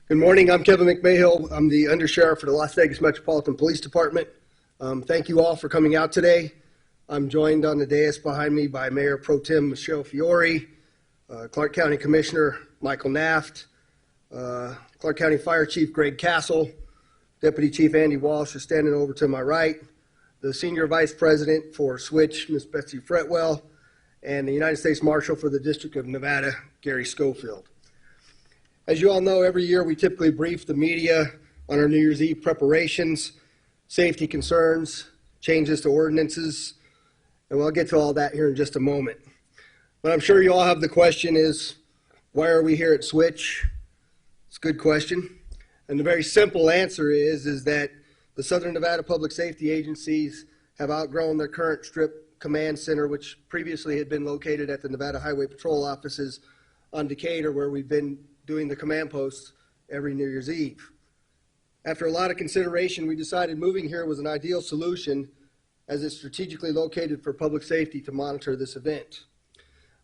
Good morning. I'm Kevin McMahill. I'm the Undersheriff for the Las Vegas Metropolitan Police Department. Thank you all for coming out today. I'm joined on the dais behind me by Mayor Pro Tem Michelle Fiore, Clark County Commissioner Michael Naft, Clark County Fire Chief Greg Castle, Deputy Chief Andy Walsh is standing over to my right, the Senior Vice President for Switch, Ms. Betsy Fretwell, and the United States Marshal for the District of Nevada, Gary Schofield. As you all know, every year we typically brief the media on our New Year's Eve preparations, safety concerns, changes to ordinances, and we'll get to all that here in just a moment. But I'm sure you all have the question is, why are we here at Switch? It's a good question. And the very simple answer is that the Southern Nevada Public Safety Agencies have outgrown their current Strip Command Center, which previously had been located at the Nevada Highway Patrol offices on Decatur, where we've been doing the command posts every New Year's Eve. After a lot of consideration, we decided moving here was an ideal solution as it's strategically located for public safety to monitor this event.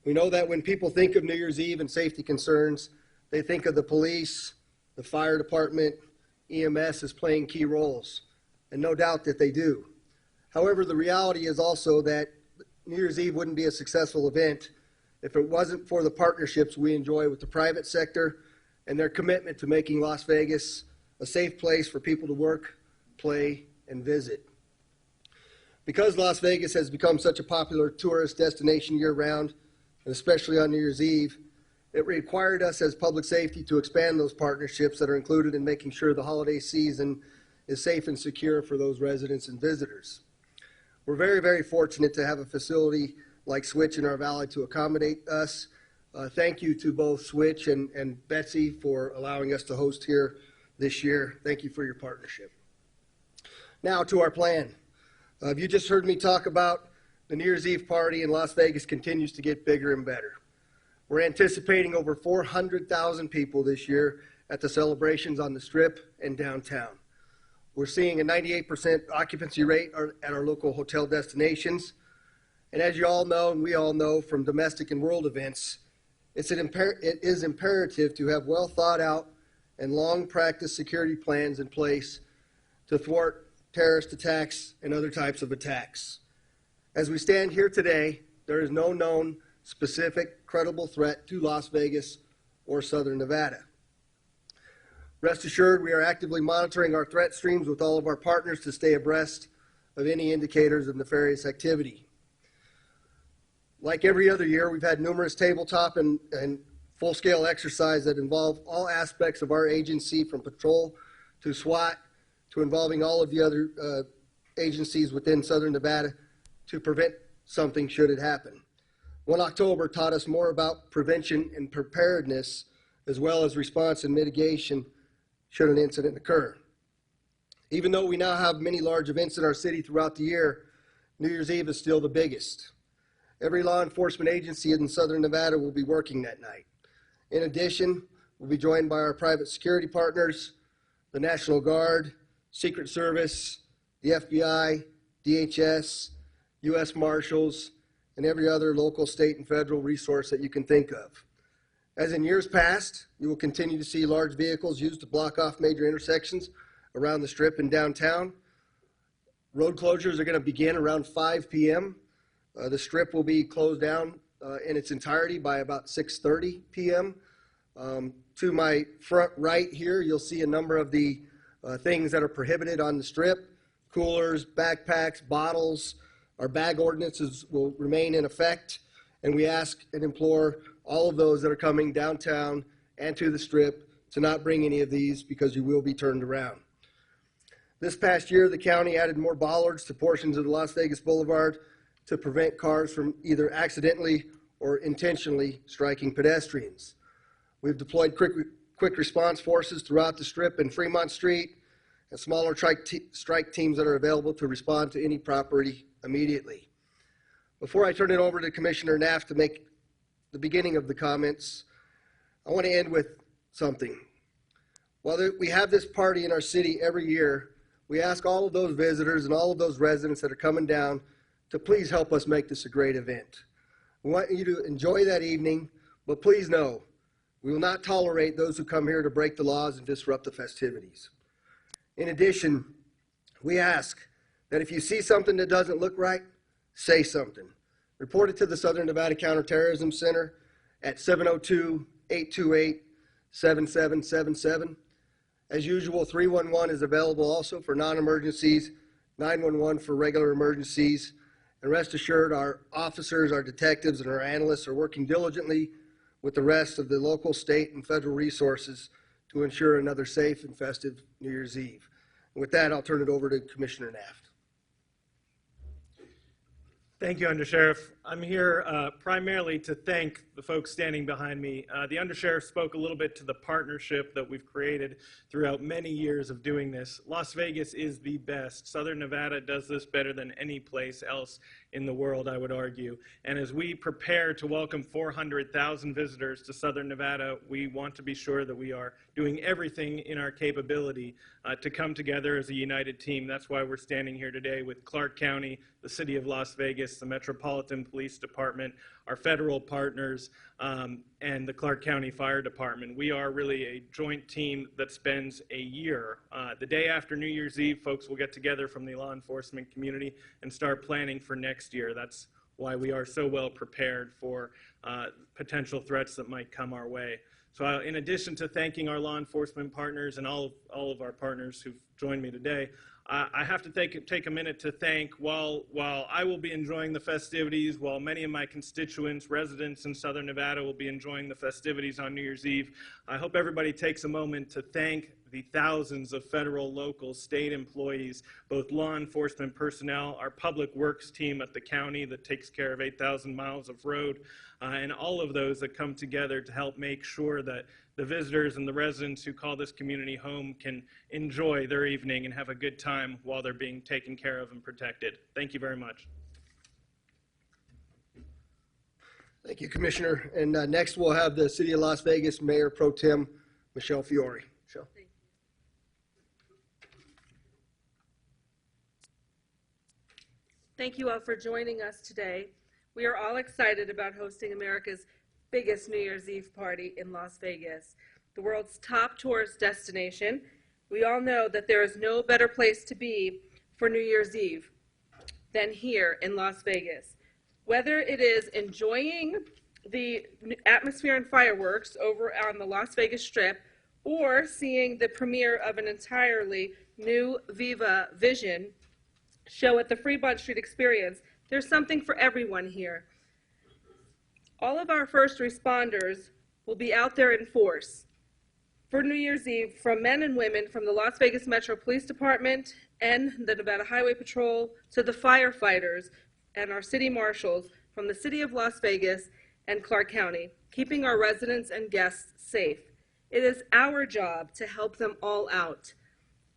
We know that when people think of New Year's Eve and safety concerns, they think of the police, the fire department, EMS as playing key roles, and no doubt that they do. However, the reality is also that New Year's Eve wouldn't be a successful event if it wasn't for the partnerships we enjoy with the private sector and their commitment to making Las Vegas a safe place for people to work, play, and visit. Because Las Vegas has become such a popular tourist destination year-round, and especially on New Year's Eve, it required us as public safety to expand those partnerships that are included in making sure the holiday season is safe and secure for those residents and visitors. We're very, very fortunate to have a facility like Switch in our valley to accommodate us. Thank you to both Switch and Betsy for allowing us to host here this year. Thank you for your partnership. Now to our plan. You just heard me talk about the New Year's Eve party in Las Vegas continues to get bigger and better. We're anticipating over 400,000 people this year at the celebrations on the Strip and downtown. We're seeing a 98% occupancy rate at our local hotel destinations. And as you all know, and we all know from domestic and world events, it is imperative to have well thought out and long practiced security plans in place to thwart terrorist attacks and other types of attacks. As we stand here today, there is no known specific credible threat to Las Vegas or Southern Nevada. Rest assured, we are actively monitoring our threat streams with all of our partners to stay abreast of any indicators of nefarious activity. Like every other year, we've had numerous tabletop and full-scale exercises that involve all aspects of our agency, from patrol to SWAT to involving all of the other agencies within Southern Nevada to prevent something should it happen. 1 October taught us more about prevention and preparedness, as well as response and mitigation should an incident occur. Even though we now have many large events in our city throughout the year, New Year's Eve is still the biggest. Every law enforcement agency in Southern Nevada will be working that night. In addition, we'll be joined by our private security partners, the National Guard, Secret Service, the FBI, DHS, U.S. Marshals, and every other local, state, and federal resource that you can think of. As in years past, you will continue to see large vehicles used to block off major intersections around the Strip and downtown. Road closures are going to begin around 5 p.m. The Strip will be closed down in its entirety by about 6:30 p.m. To my front right here, you'll see a number of the things that are prohibited on the Strip: coolers, backpacks, bottles. Our bag ordinances will remain in effect, and we ask and implore all of those that are coming downtown and to the Strip to not bring any of these, because you will be turned around. This past year, the county added more bollards to portions of the Las Vegas Boulevard to prevent cars from either accidentally or intentionally striking pedestrians. We've deployed quick response forces throughout the Strip and Fremont Street, and smaller strike teams that are available to respond to any property immediately. Before I turn it over to Commissioner Naft to make the beginning of the comments, I want to end with something. While we have this party in our city every year, we ask all of those visitors and all of those residents that are coming down to please help us make this a great event. We want you to enjoy that evening, but please know We will not tolerate those who come here to break the laws and disrupt the festivities. In addition, we ask that if you see something that doesn't look right, say something. Report it to the Southern Nevada Counterterrorism Center at 702-828-7777. As usual, 311 is available also for non-emergencies, 911 for regular emergencies. And rest assured, our officers, our detectives, and our analysts are working diligently with the rest of the local, state, and federal resources to ensure another safe and festive New Year's Eve. And with that, I'll turn it over to Commissioner Naft. Thank you, Undersheriff. I'm here primarily to thank the folks standing behind me. The Undersheriff spoke a little bit to the partnership that we've created throughout many years of doing this. Las Vegas is the best. Southern Nevada does this better than any place else in the world, I would argue. And as we prepare to welcome 400,000 visitors to Southern Nevada, we want to be sure that we are doing everything in our capability to come together as a united team. That's why we're standing here today with Clark County, the City of Las Vegas, the Metropolitan Police Department, our federal partners, and the Clark County Fire Department. We are really a joint team that spends a year. The day after New Year's Eve, folks will get together from the law enforcement community and start planning for next year. That's why we are so well prepared for potential threats that might come our way. So in addition to thanking our law enforcement partners and all of our partners who've joined me today, I have to take a minute to thank, while I will be enjoying the festivities, while many of my constituents, residents in Southern Nevada will be enjoying the festivities on New Year's Eve, I hope everybody takes a moment to thank the thousands of federal, local, state employees, both law enforcement personnel, our public works team at the county that takes care of 8,000 miles of road, and all of those that come together to help make sure that the visitors and the residents who call this community home can enjoy their evening and have a good time while they're being taken care of and protected. Thank you very much. Thank you, Commissioner. And next we'll have the City of Las Vegas Mayor Pro Tem, Michelle Fiore. Michelle. Thank you all for joining us today. We are all excited about hosting America's biggest New Year's Eve party in Las Vegas, the world's top tourist destination. We all know that there is no better place to be for New Year's Eve than here in Las Vegas. Whether it is enjoying the atmosphere and fireworks over on the Las Vegas Strip or seeing the premiere of an entirely new Viva Vision show at the Fremont Street Experience, there's something for everyone here. All of our first responders will be out there in force for New Year's Eve, from men and women from the Las Vegas Metro Police Department and the Nevada Highway Patrol to the firefighters and our city marshals from the City of Las Vegas and Clark County, keeping our residents and guests safe. It is our job to help them all out.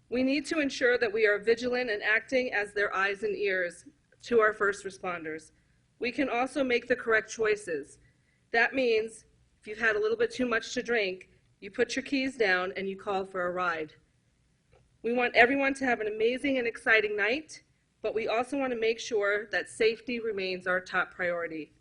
We need to ensure that we are vigilant and acting as their eyes and ears to our first responders. We can also make the correct choices. That means if you've had a little bit too much to drink, you put your keys down and you call for a ride. We want everyone to have an amazing and exciting night, but we also want to make sure that safety remains our top priority.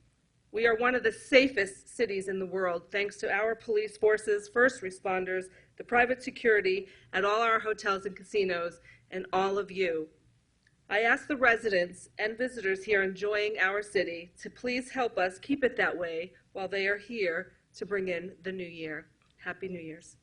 We are one of the safest cities in the world thanks to our police forces, first responders, the private security at all our hotels and casinos, and all of you. I ask the residents and visitors here enjoying our city to please help us keep it that way while they are here to bring in the new year. Happy New Year's.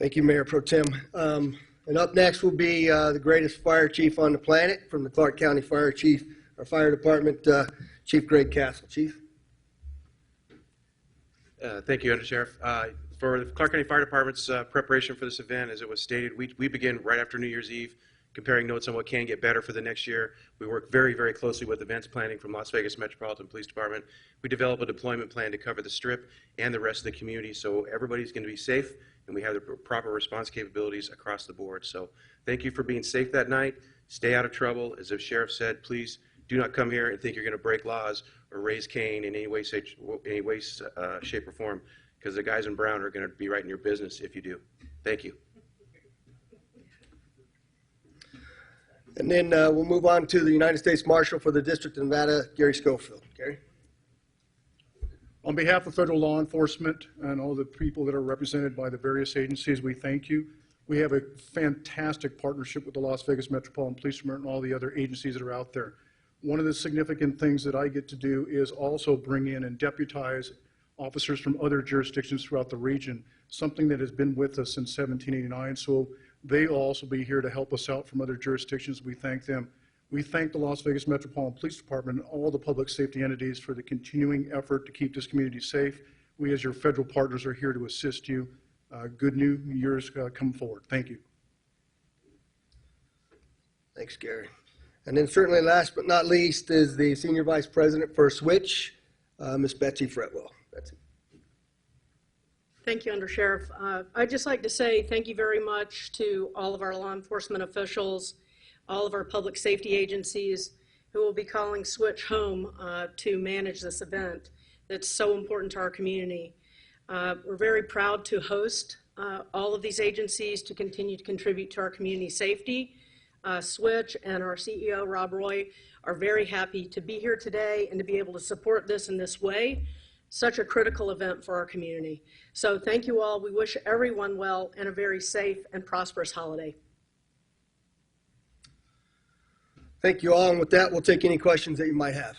Thank you, Mayor Pro Tem. And up next will be the greatest fire chief on the planet from the Clark County Fire Chief, our fire department, Chief Greg Castle. Chief. Thank you, Undersheriff. For the Clark County Fire Department's preparation for this event, as it was stated, we begin right after New Year's Eve, comparing notes on what can get better for the next year. We work very, very closely with events planning from Las Vegas Metropolitan Police Department. We develop a deployment plan to cover the Strip and the rest of the community, so everybody's going to be safe, and we have the proper response capabilities across the board. So thank you for being safe that night. Stay out of trouble. As the Sheriff said, please do not come here and think you're going to break laws or raise Cain in any way, shape, or form, because the guys in brown are going to be right in your business if you do. Thank you. And then we'll move on to the United States Marshal for the District of Nevada, Gary Schofield. Gary. On behalf of federal law enforcement and all the people that are represented by the various agencies, we thank you. We have a fantastic partnership with the Las Vegas Metropolitan Police Department and all the other agencies that are out there. One of the significant things that I get to do is also bring in and deputize officers from other jurisdictions throughout the region, something that has been with us since 1789. So they will also be here to help us out from other jurisdictions. We thank them. We thank the Las Vegas Metropolitan Police Department and all the public safety entities for the continuing effort to keep this community safe. We, as your federal partners, are here to assist you. Good new years come forward. Thank you. Thanks, Gary. And then certainly last but not least is the Senior Vice President for Switch, Ms. Betsy Fretwell. Betsy. Thank you, Undersheriff. I'd just like to say thank you very much to all of our law enforcement officials, all of our public safety agencies who will be calling Switch home to manage this event that's so important to our community. We're very proud to host all of these agencies to continue to contribute to our community safety. Switch and our CEO, Rob Roy, are very happy to be here today and to be able to support this in this way. Such a critical event for our community. So thank you all. We wish everyone well and a very safe and prosperous holiday. Thank you all, and with that, we'll take any questions that you might have.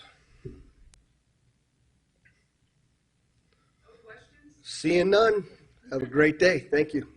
Seeing none, have a great day. Thank you.